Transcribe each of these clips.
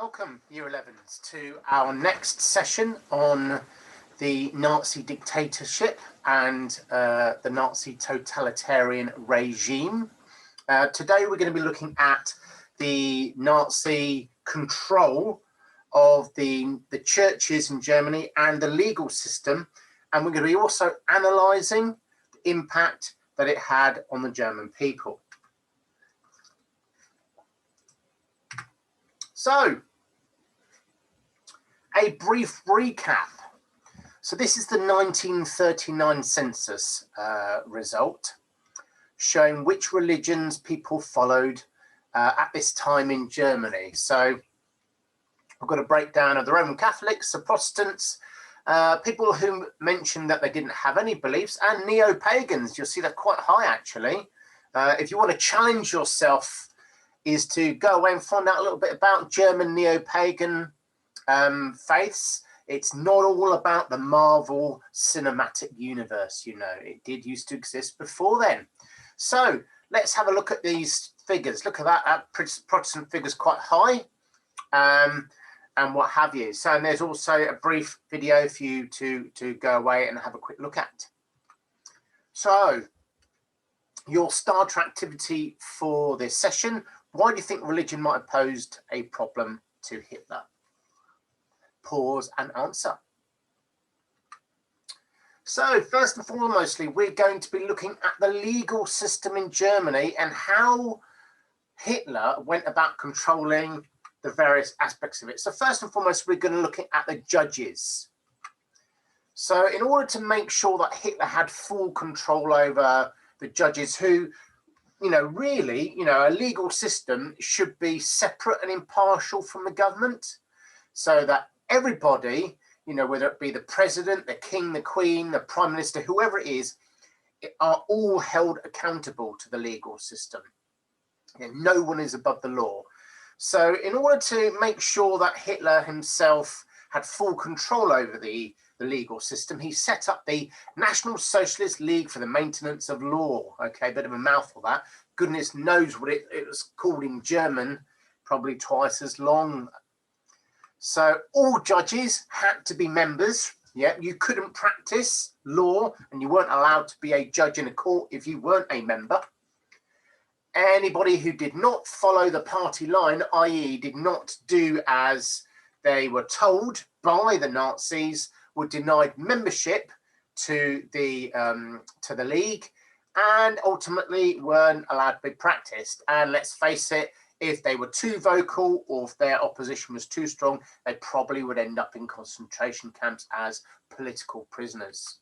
Welcome, Year 11s, to our next session on the Nazi dictatorship and the Nazi totalitarian regime. Today we're going to be looking at the Nazi control of the churches in Germany and the legal system, and we're going to be also analysing the impact that it had on the German people. So, a brief recap. So this is the 1939 census result, showing which religions people followed at this time in Germany. So I've got a breakdown of the Roman Catholics, the Protestants, people who mentioned that they didn't have any beliefs, and neo-pagans. You'll see that quite high, actually. If you want to challenge yourself, is to go away and find out a little bit about German neo-pagan faiths. It's not all about the Marvel cinematic universe, you know. It did used to exist before then. So let's have a look at these figures. Look at that, Protestant figures quite high, and what have you. So and there's also a brief video for you to go away and have a quick look at. So your starter activity for this session: why do you think religion might have posed a problem to Hitler? Pause and answer. So first and foremostly, we're going to be looking at the legal system in Germany and how Hitler went about controlling the various aspects of it. So first and foremost, we're going to look at the judges. So in order to make sure that Hitler had full control over the judges, who, you know, really, you know, a legal system should be separate and impartial from the government, so that everybody, you know, whether it be the president, the king, the queen, the prime minister, whoever it is, are all held accountable to the legal system. And no one is above the law. So in order to make sure that Hitler himself had full control over the legal system, he set up the National Socialist League for the Maintenance of Law. Okay, bit of a mouthful that. Goodness knows what it was called in German, probably twice as long. So all judges had to be members. Yeah, you couldn't practice law and you weren't allowed to be a judge in a court if you weren't a member. Anybody who did not follow the party line, i.e. did not do as they were told by the Nazis, were denied membership to the league, and ultimately weren't allowed to be practiced. And let's face it, if they were too vocal or if their opposition was too strong, they probably would end up in concentration camps as political prisoners.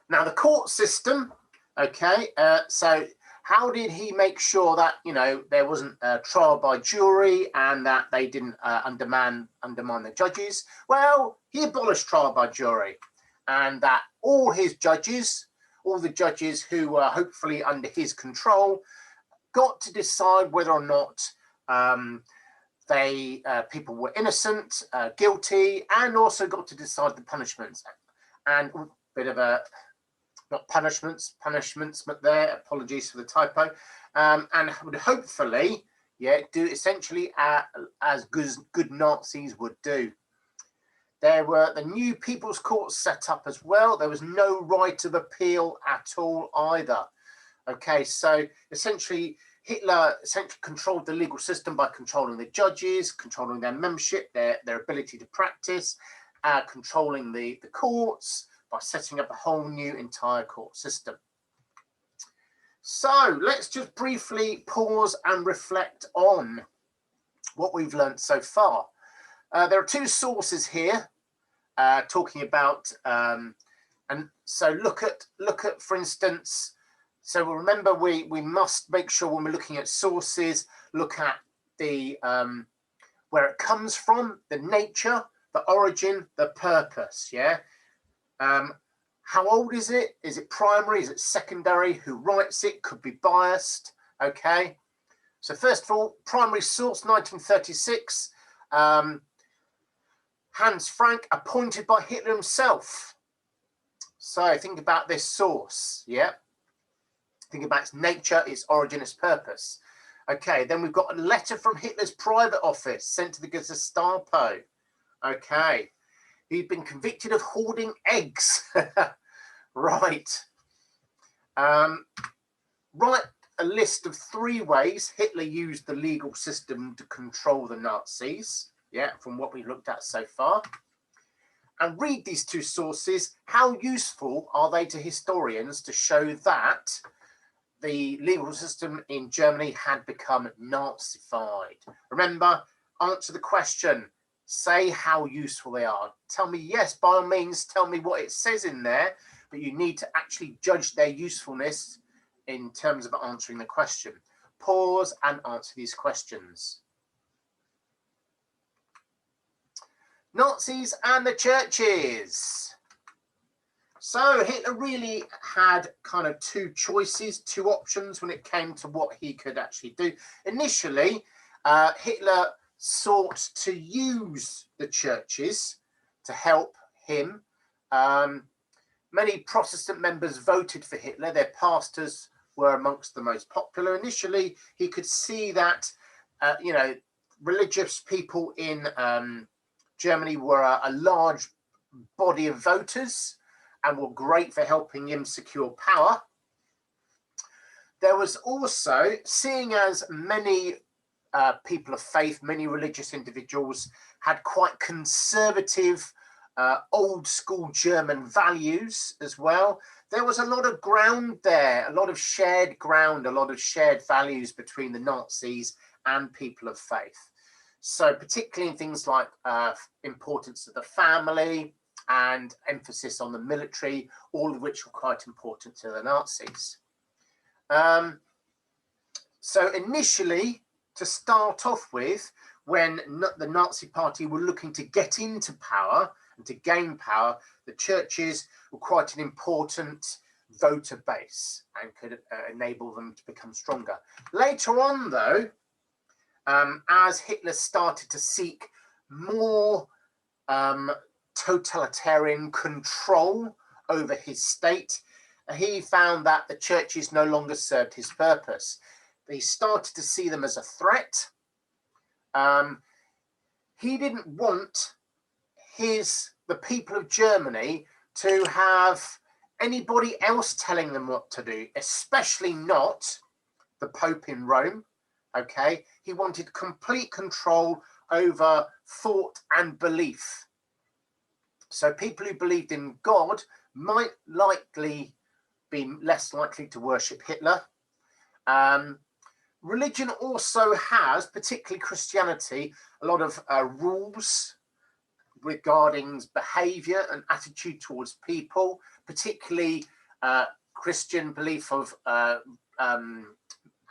Now, the court system, okay, so how did he make sure that, you know, there wasn't a trial by jury and that they didn't undermine the judges? Well, he abolished trial by jury, and that all his judges, all the judges who were hopefully under his control, got to decide whether or not people were innocent, guilty, and also got to decide the punishments. And a bit of a, not punishments, but there, apologies for the typo, and would hopefully, yeah, do essentially as good Nazis would do. There were the new People's Courts set up as well. There was no right of appeal at all either. Okay, so essentially Hitler essentially controlled the legal system by controlling the judges, controlling their membership, their ability to practice, controlling the courts, by setting up a whole new entire court system. So let's just briefly pause and reflect on what we've learned so far. There are two sources here talking about, and so look at, for instance, so remember we must make sure when we're looking at sources, look at the where it comes from, the nature, the origin, the purpose, yeah? How old is it? Is it primary? Is it secondary? Who writes it? Could be biased. Okay. So first of all, primary source, 1936. Hans Frank, appointed by Hitler himself. So think about this source. Yeah. Think about its nature, its origin, its purpose. Okay, then we've got a letter from Hitler's private office sent to the Gestapo. Okay, he'd been convicted of hoarding eggs. Right. Write a list of 3 ways Hitler used the legal system to control the Nazis. Yeah, from what we've looked at so far. And read these 2 sources. How useful are they to historians to show that the legal system in Germany had become Nazified? Remember, answer the question. Say how useful they are. Tell me, yes, by all means, tell me what it says in there, but you need to actually judge their usefulness in terms of answering the question. Pause and answer these questions. Nazis and the churches. So Hitler really had kind of 2 choices, 2 options when it came to what he could actually do. Initially, Hitler sought to use the churches to help him. Many Protestant members voted for Hitler. Their pastors were amongst the most popular. Initially, he could see that, you know, religious people in Germany were a large body of voters and were great for helping him secure power. There was also, seeing as many people of faith, many religious individuals had quite conservative, old school German values as well, there was a lot of ground there, a lot of shared ground, a lot of shared values between the Nazis and people of faith. So particularly in things like importance of the family and emphasis on the military, all of which were quite important to the Nazis. So initially, to start off with, when the Nazi Party were looking to get into power and to gain power, the churches were quite an important voter base and could enable them to become stronger. Later on, though, as Hitler started to seek more totalitarian control over his state, he found that the churches no longer served his purpose. He started to see them as a threat. He didn't want the people of Germany to have anybody else telling them what to do, especially not the Pope in Rome. Okay, he wanted complete control over thought and belief. So people who believed in God might likely be less likely to worship Hitler. Religion also has, particularly Christianity, a lot of rules regarding behavior and attitude towards people, particularly Christian belief of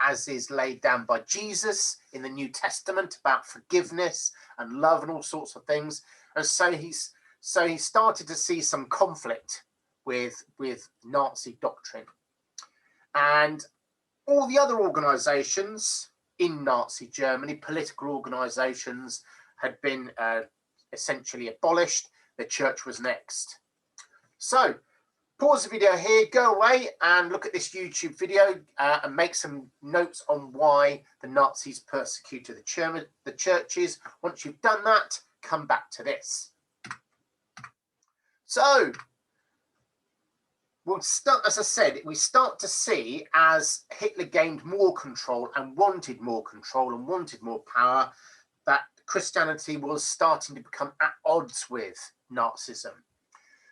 as is laid down by Jesus in the New Testament about forgiveness and love and all sorts of things. And so he started to see some conflict with Nazi doctrine. And all the other organizations in Nazi Germany, political organizations, had been essentially abolished. The church was next. So pause the video here, go away and look at this YouTube video and make some notes on why the Nazis persecuted the churches. Once you've done that, come back to this. So we'll start, as I said, we start to see as Hitler gained more control and wanted more power, that Christianity was starting to become at odds with Nazism.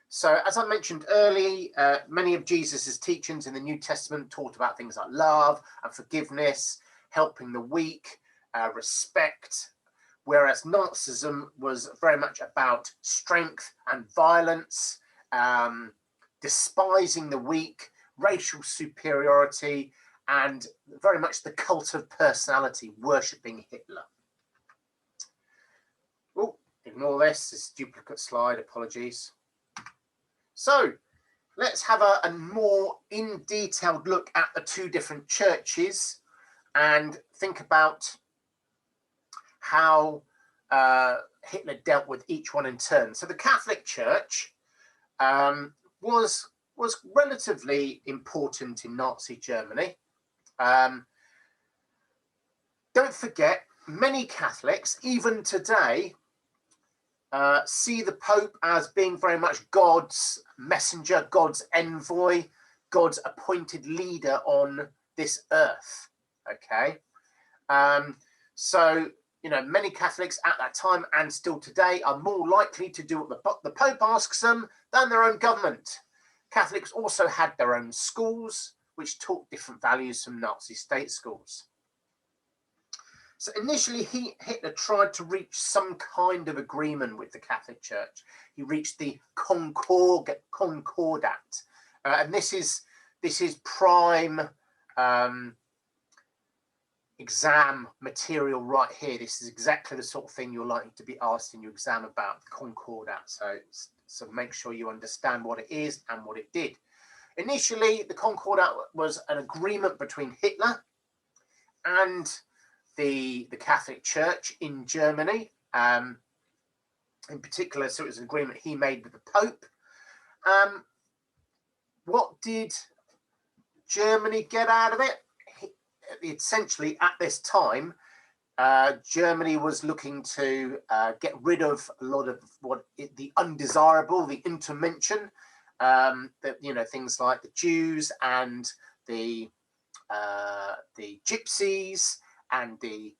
So as I mentioned earlier, many of Jesus's teachings in the New Testament taught about things like love and forgiveness, helping the weak, respect, whereas Nazism was very much about strength and violence, despising the weak, racial superiority, and very much the cult of personality, worshipping Hitler. Oh, ignore this duplicate slide, apologies. So let's have a more in-detailed look at the 2 different churches and think about how Hitler dealt with each one in turn. So the Catholic Church was relatively important in Nazi Germany. don't forget, many Catholics, even today, see the Pope as being very much God's messenger, God's envoy, God's appointed leader on this earth. Okay. So, you know, many Catholics at that time and still today are more likely to do what the Pope asks them than their own government. Catholics also had their own schools, which taught different values from Nazi state schools. So initially, Hitler tried to reach some kind of agreement with the Catholic Church. He reached the Concordat, and this is prime exam material right here. This is exactly the sort of thing you're likely to be asked in your exam about, the Concordat. So make sure you understand what it is and what it did. Initially, the Concordat was an agreement between Hitler and the Catholic Church in Germany, in particular. So it was an agreement he made with the Pope. What did Germany get out of it? Essentially, at this time, Germany was looking to get rid of a lot of the undesirable, the intermention, that, you know, things like the Jews and the gypsies and the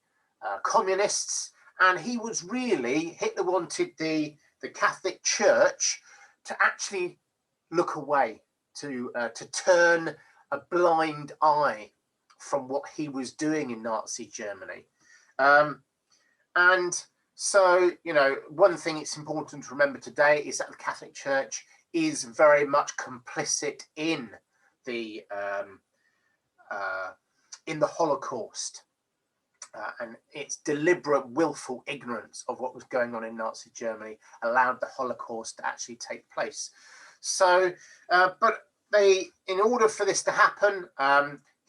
communists. And Hitler wanted the Catholic Church to actually look away, to turn a blind eye from what he was doing in Nazi Germany. And so, you know, one thing it's important to remember today is that the Catholic Church is very much complicit in the Holocaust, and its deliberate, willful ignorance of what was going on in Nazi Germany allowed the Holocaust to actually take place. So, but in order for this to happen,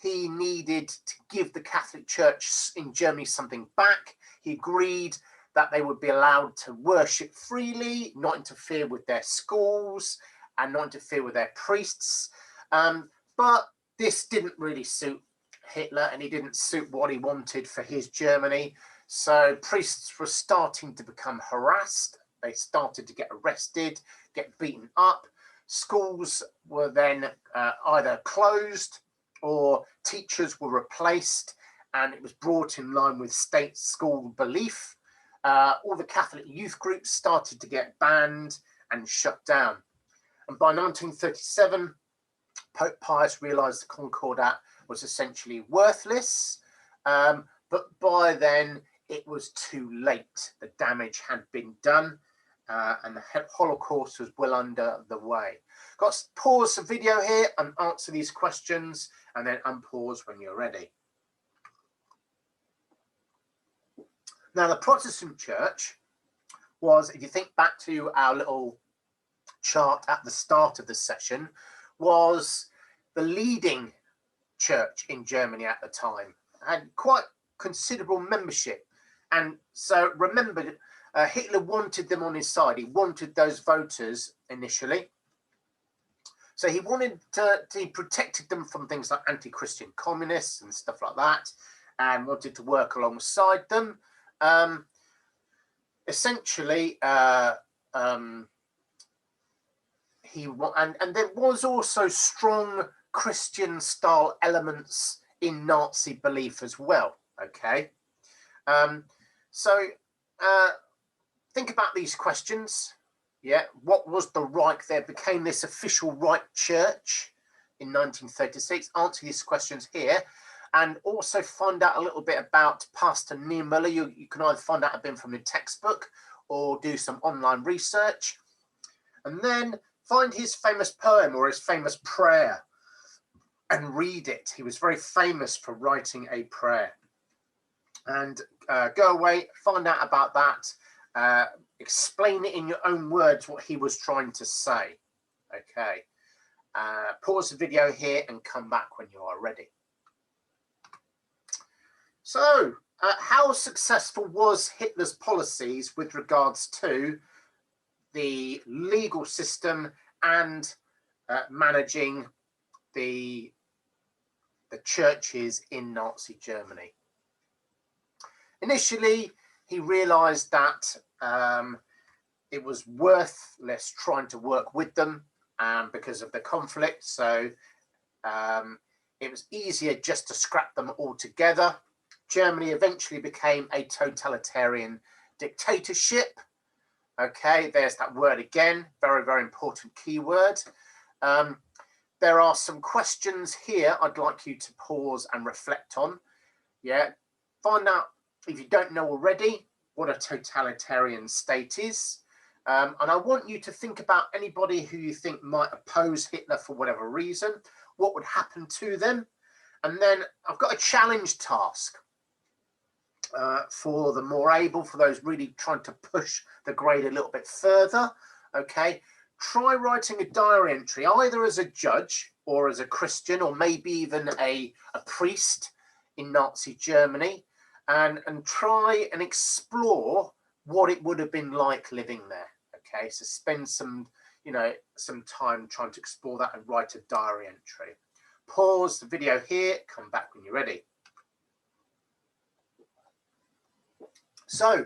he needed to give the Catholic Church in Germany something back. He agreed that they would be allowed to worship freely, not interfere with their schools, and not interfere with their priests. But this didn't really suit Hitler, and he didn't suit what he wanted for his Germany. So priests were starting to become harassed. They started to get arrested, get beaten up. Schools were then either closed or teachers were replaced, and it was brought in line with state school belief. All the Catholic youth groups started to get banned and shut down. And by 1937, Pope Pius realized the Concordat was essentially worthless. But by then, it was too late. The damage had been done, and the Holocaust was well under the way. Got to pause the video here and answer these questions, and then unpause when you're ready. Now, the Protestant Church was, if you think back to our little chart at the start of the session, was the leading church in Germany at the time, had quite considerable membership. And so remember, Hitler wanted them on his side. He wanted those voters initially. So he protected them from things like anti-Christian communists and stuff like that, and wanted to work alongside them. Essentially, there was also strong Christian style elements in Nazi belief as well. Okay, so think about these questions. Yeah, what was the Reich that became this official Reich Church in 1936? Answer these questions here, and also find out a little bit about Pastor Niemöller. You can either find out a bit from the textbook or do some online research, and then find his famous poem or his famous prayer and read it. He was very famous for writing a prayer. And go away, find out about that, explain it in your own words what he was trying to say. Okay, pause the video here and come back when you are ready. So, how successful was Hitler's policies with regards to the legal system and managing the churches in Nazi Germany? Initially, he realized that it was worthless trying to work with them because of the conflict. So it was easier just to scrap them altogether. Germany eventually became a totalitarian dictatorship. Okay, there's that word again, very, very important keyword. There are some questions here I'd like you to pause and reflect on. Yeah, find out, if you don't know already, what a totalitarian state is. And I want you to think about anybody who you think might oppose Hitler for whatever reason, what would happen to them. And then I've got a challenge task for the more able, for those really trying to push the grade a little bit further. Okay, try writing a diary entry, either as a judge or as a Christian, or maybe even a priest in Nazi Germany, and try and explore what it would have been like living there. Okay, so spend some time trying to explore that and write a diary entry. Pause the video here, come back when you're ready. So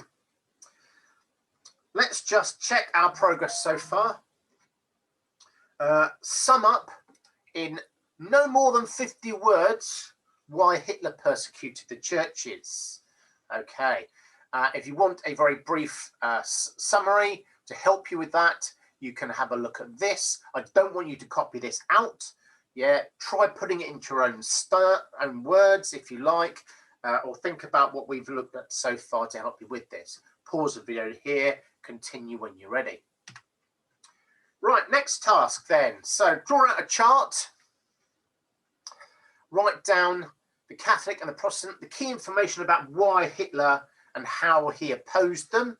let's just check our progress so far. Sum up in no more than 50 words why Hitler persecuted the churches. Okay, if you want a very brief summary to help you with that, you can have a look at this. I don't want you to copy this out. Yeah, try putting it into your own words if you like, or think about what we've looked at so far to help you with this. Pause the video here, continue when you're ready. Right, next task then. So draw out a chart, write down the Catholic and the Protestant, the key information about why Hitler and how he opposed them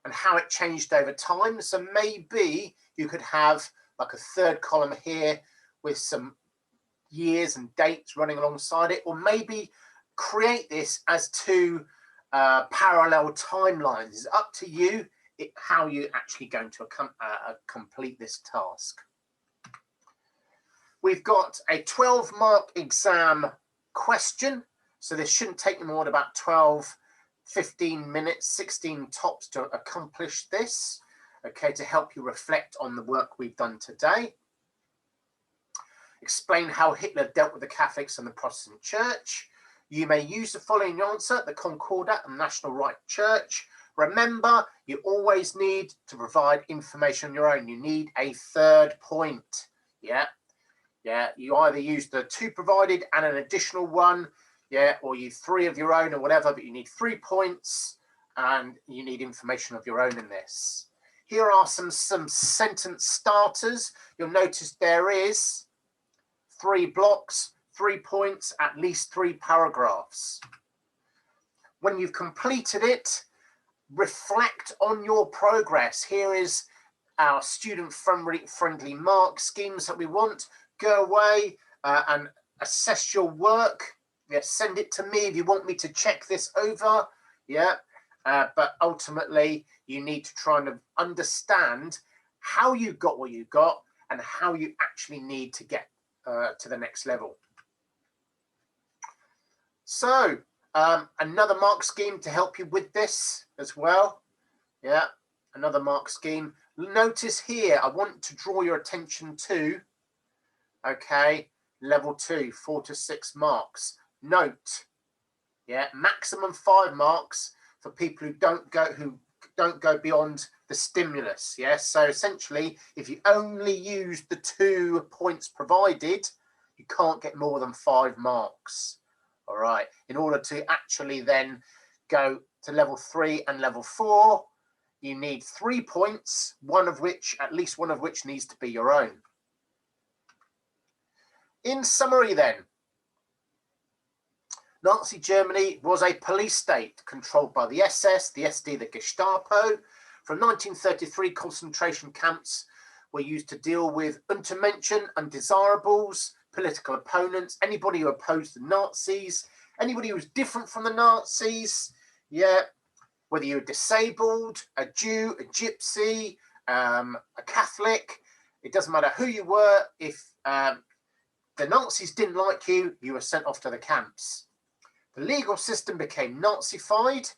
and how it changed over time. So maybe you could have like a third column here with some years and dates running alongside it, or maybe create this as two parallel timelines. It's up to you how you're actually going to complete this task. We've got a 12-mark exam question, so this shouldn't take you more than about 12, 15 minutes, 16 tops to accomplish this, okay, to help you reflect on the work we've done today. Explain how Hitler dealt with the Catholics and the Protestant Church. You may use the following answer: the Concordat and National Right Church. Remember, you always need to provide information on your own. You need a third point. Yeah. You either use the two provided and an additional one, or you 3 of your own or whatever, but you need 3 points and you need information of your own in this. Here are some sentence starters. You'll notice there is 3 blocks, 3 points, at least 3 paragraphs. When you've completed it, reflect on your progress. Here is our student-friendly mark schemes that we want. Go away and assess your work. Yeah, send it to me if you want me to check this over. Yeah, but ultimately you need to try and understand how you got what you got and how you actually need to get to the next level. So another mark scheme to help you with this as well. Yeah, another mark scheme. Notice here, I want to draw your attention to, okay, level 2, 4 to 6 marks. Note, yeah, maximum 5 marks for people who don't go beyond the stimulus. Yeah, so essentially, if you only use the 2 points provided, you can't get more than 5 marks. All right, in order to actually then go to level 3 and level 4, you need 3 points, at least one of which needs to be your own. In summary then, Nazi Germany was a police state controlled by the SS, the SD, the Gestapo. From 1933, concentration camps were used to deal with Untermenschen, undesirables, political opponents, anybody who opposed the Nazis, anybody who was different from the Nazis, yeah, whether you were disabled, a Jew, a gypsy, a Catholic, it doesn't matter who you were. If the Nazis didn't like you, you were sent off to the camps. The legal system became Nazified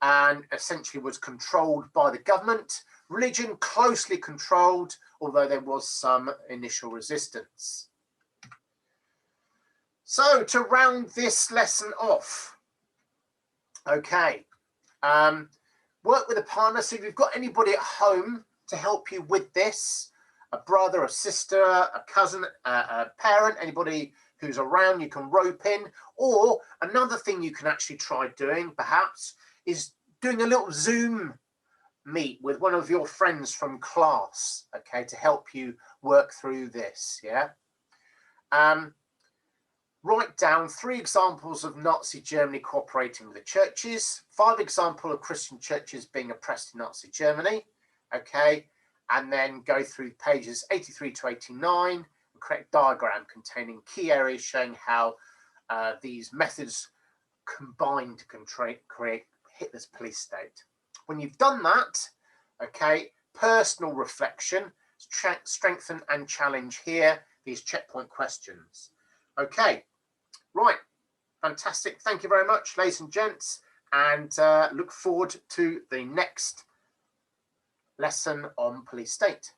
and essentially was controlled by the government. Religion closely controlled, although there was some initial resistance. So to round this lesson off, okay, work with a partner. So if you've got anybody at home to help you with this, a brother, a sister, a cousin, a parent, anybody who's around, you can rope in. Or another thing you can actually try doing perhaps is doing a little Zoom meet with one of your friends from class, okay, to help you work through this, yeah? Write down 3 examples of Nazi Germany cooperating with the churches, 5 examples of Christian churches being oppressed in Nazi Germany, okay, and then go through pages 83 to 89 and create a diagram containing key areas showing how these methods combine to create Hitler's police state. When you've done that, okay, personal reflection, strengthen and challenge here these checkpoint questions. Okay, right, fantastic. Thank you very much, ladies and gents, and look forward to the next lesson on police state.